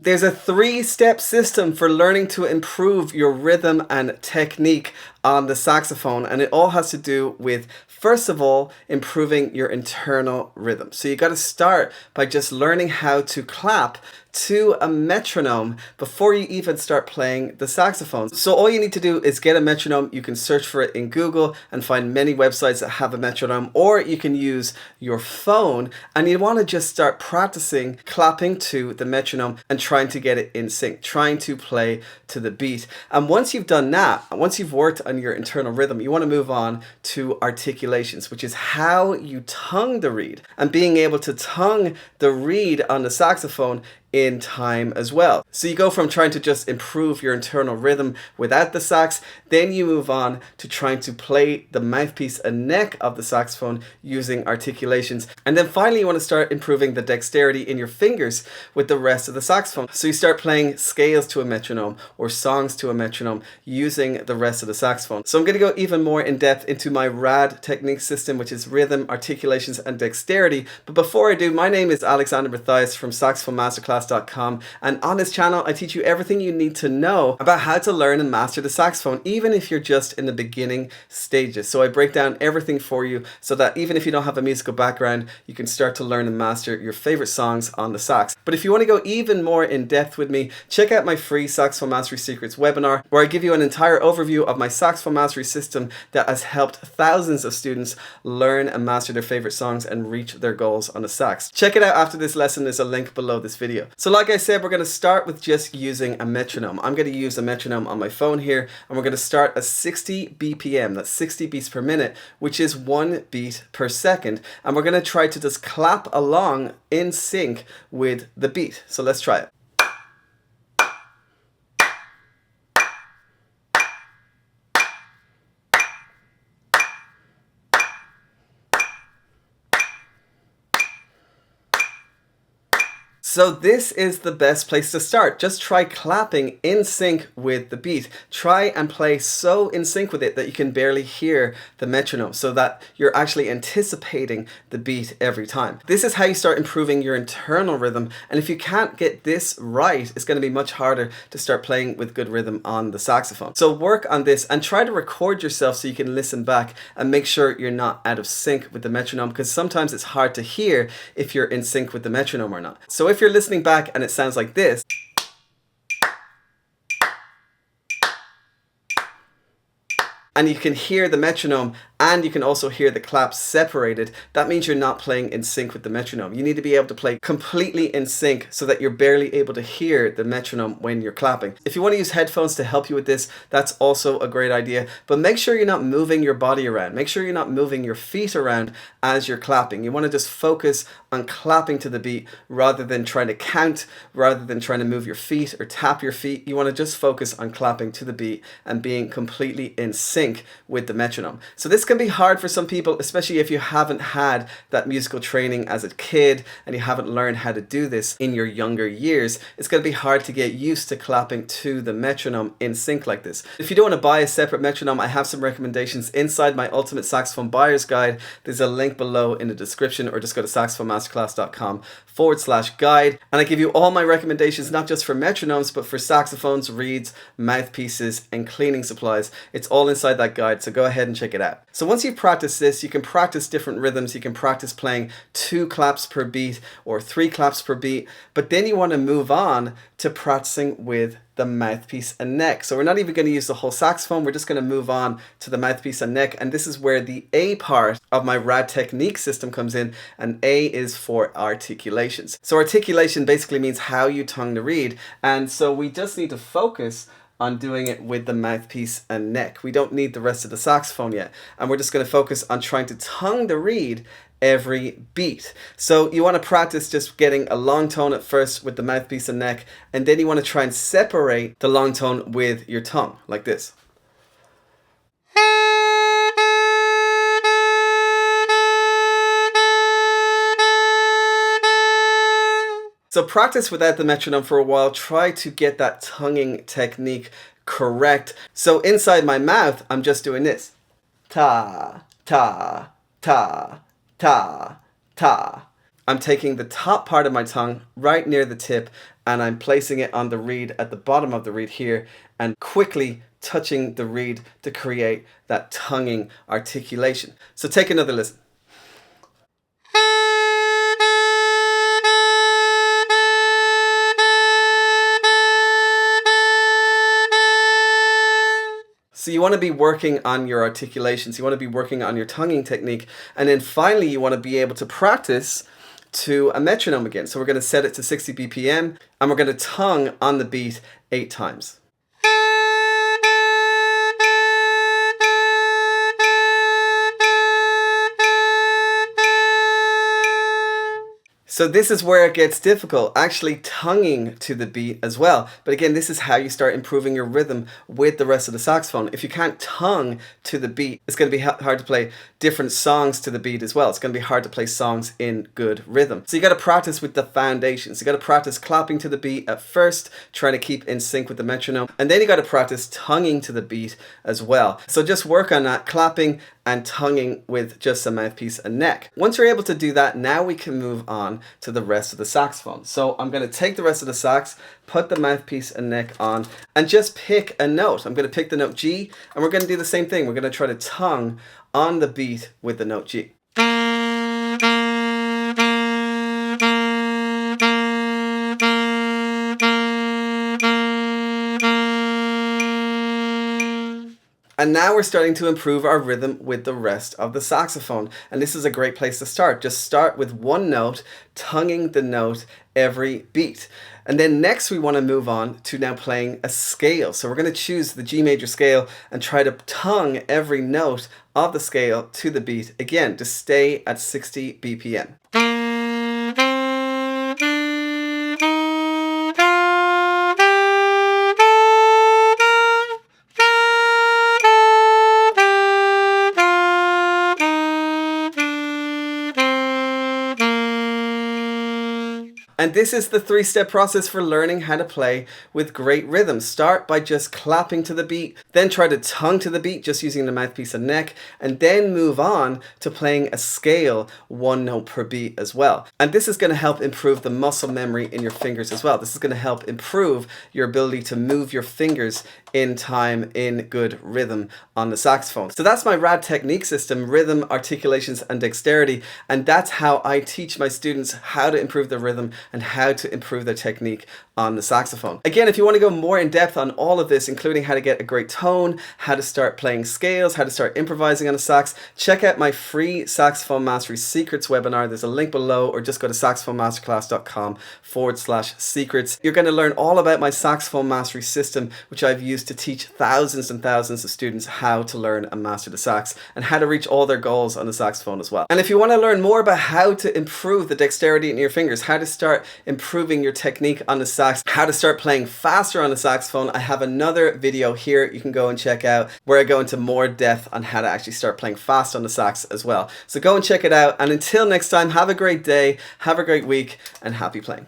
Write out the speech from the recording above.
There's a 3-step system for learning to improve your rhythm and technique on the saxophone, and it all has to do with, first of all, improving your internal rhythm. So you got to start by just learning how to clap to a metronome before you even start playing the saxophone. So all you need to do is get a metronome. You can search for it in Google and find many websites that have a metronome, or you can use your phone, and you want to just start practicing clapping to the metronome and trying to get it in sync, trying to play to the beat. And once you've done that, once you've worked on your internal rhythm, you want to move on to articulations, which is how you tongue the reed, and being able to tongue the reed on the saxophone in time as well. So you go from trying to just improve your internal rhythm without the sax, then you move on to trying to play the mouthpiece and neck of the saxophone using articulations. And then finally you want to start improving the dexterity in your fingers with the rest of the saxophone. So you start playing scales to a metronome or songs to a metronome using the rest of the saxophone. So I'm going to go even more in depth into my RAD technique system, which is rhythm, articulations, and dexterity. But before I do, my name is Alexander Matthias from Saxophone Masterclass, and on this channel I teach you everything you need to know about how to learn and master the saxophone, even if you're just in the beginning stages. So I break down everything for you so that even if you don't have a musical background, you can start to learn and master your favorite songs on the sax. But if you want to go even more in depth with me, check out my free Saxophone Mastery Secrets webinar, where I give you an entire overview of my saxophone mastery system that has helped thousands of students learn and master their favorite songs and reach their goals on the sax. Check it out after this lesson. There's a link below this video. So like I said, we're going to start with just using a metronome. I'm going to use a metronome on my phone here, and we're going to start at 60 BPM. That's 60 beats per minute, which is 1 beat per second. And we're going to try to just clap along in sync with the beat. So let's try it. So this is the best place to start. Just try clapping in sync with the beat. Try and play so in sync with it that you can barely hear the metronome, so that you're actually anticipating the beat every time. This is how you start improving your internal rhythm, and if you can't get this right, it's going to be much harder to start playing with good rhythm on the saxophone. So work on this and try to record yourself so you can listen back and make sure you're not out of sync with the metronome, because sometimes it's hard to hear if you're in sync with the metronome or not. So if you're listening back and it sounds like this, and you can hear the metronome and you can also hear the claps separated, that means you're not playing in sync with the metronome. You need to be able to play completely in sync so that you're barely able to hear the metronome when you're clapping. If you want to use headphones to help you with this, that's also a great idea, but make sure you're not moving your body around. Make sure you're not moving your feet around as you're clapping. You want to just focus on clapping to the beat rather than trying to count, rather than trying to move your feet or tap your feet. You want to just focus on clapping to the beat and being completely in sync with the metronome. So this can be hard for some people, especially if you haven't had that musical training as a kid and you haven't learned how to do this in your younger years. It's going to be hard to get used to clapping to the metronome in sync like this. If you don't want to buy a separate metronome, I have some recommendations inside my Ultimate Saxophone Buyer's Guide. There's a link below in the description, or just go to saxophonemasterclass.com/guide, and I give you all my recommendations, not just for metronomes, but for saxophones, reeds, mouthpieces, and cleaning supplies. It's all inside that guide, so go ahead and check it out. So once you've practiced this, you can practice different rhythms. You can practice playing 2 claps per beat or 3 claps per beat, but then you want to move on to practicing with the mouthpiece and neck. So we're not even going to use the whole saxophone. We're just going to move on to the mouthpiece and neck, and this is where the A part of my RAD technique system comes in, and A is for articulations. So articulation basically means how you tongue the reed, and so we just need to focus on doing it with the mouthpiece and neck. We don't need the rest of the saxophone yet, and we're just going to focus on trying to tongue the reed every beat. So you want to practice just getting a long tone at first with the mouthpiece and neck, and then you want to try and separate the long tone with your tongue like this. So practice without the metronome for a while. Try to get that tonguing technique correct. So inside my mouth, I'm just doing this. Ta, ta, ta, ta, ta. I'm taking the top part of my tongue right near the tip and I'm placing it on the reed at the bottom of the reed here and quickly touching the reed to create that tonguing articulation. So take another listen. So you want to be working on your articulations, you want to be working on your tonguing technique, and then finally you want to be able to practice to a metronome again. So we're going to set it to 60 BPM and we're going to tongue on the beat 8 times. So this is where it gets difficult, actually tonguing to the beat as well. But again, this is how you start improving your rhythm with the rest of the saxophone. If you can't tongue to the beat, it's going to be hard to play different songs to the beat as well. It's going to be hard to play songs in good rhythm. So you got to practice with the foundations. You got to practice clapping to the beat at first, trying to keep in sync with the metronome. And then you got to practice tonguing to the beat as well. So just work on that clapping and tonguing with just a mouthpiece and neck. Once you're able to do that, now we can move on to the rest of the saxophone. So I'm going to take the rest of the sax, put the mouthpiece and neck on, and just pick a note. I'm going to pick the note G, and we're going to do the same thing. We're going to try to tongue on the beat with the note G. And now we're starting to improve our rhythm with the rest of the saxophone. And this is a great place to start. Just start with one note, tonguing the note every beat. And then next we want to move on to now playing a scale. So we're going to choose the G major scale and try to tongue every note of the scale to the beat. Again, to stay at 60 BPM. And this is the 3-step process for learning how to play with great rhythm. Start by just clapping to the beat, then try to tongue to the beat just using the mouthpiece and neck, and then move on to playing a scale 1 note per beat as well. And this is going to help improve the muscle memory in your fingers as well. This is going to help improve your ability to move your fingers in time, in good rhythm on the saxophone. So that's my RAD technique system: rhythm, articulations, and dexterity. And that's how I teach my students how to improve their rhythm and how to improve their technique on the saxophone. Again, if you want to go more in depth on all of this, including how to get a great tone, how to start playing scales, how to start improvising on the sax, check out my free Saxophone Mastery Secrets webinar. There's a link below, or just go to saxophonemasterclass.com/secrets. You're going to learn all about my saxophone mastery system, which I've used to teach thousands and thousands of students how to learn and master the sax and how to reach all their goals on the saxophone as well. And if you want to learn more about how to improve the dexterity in your fingers, how to start improving your technique on the sax, how to start playing faster on the saxophone, I have another video here you can go and check out where I go into more depth on how to actually start playing fast on the sax as well. So go and check it out, and until next time, have a great day, have a great week, and happy playing.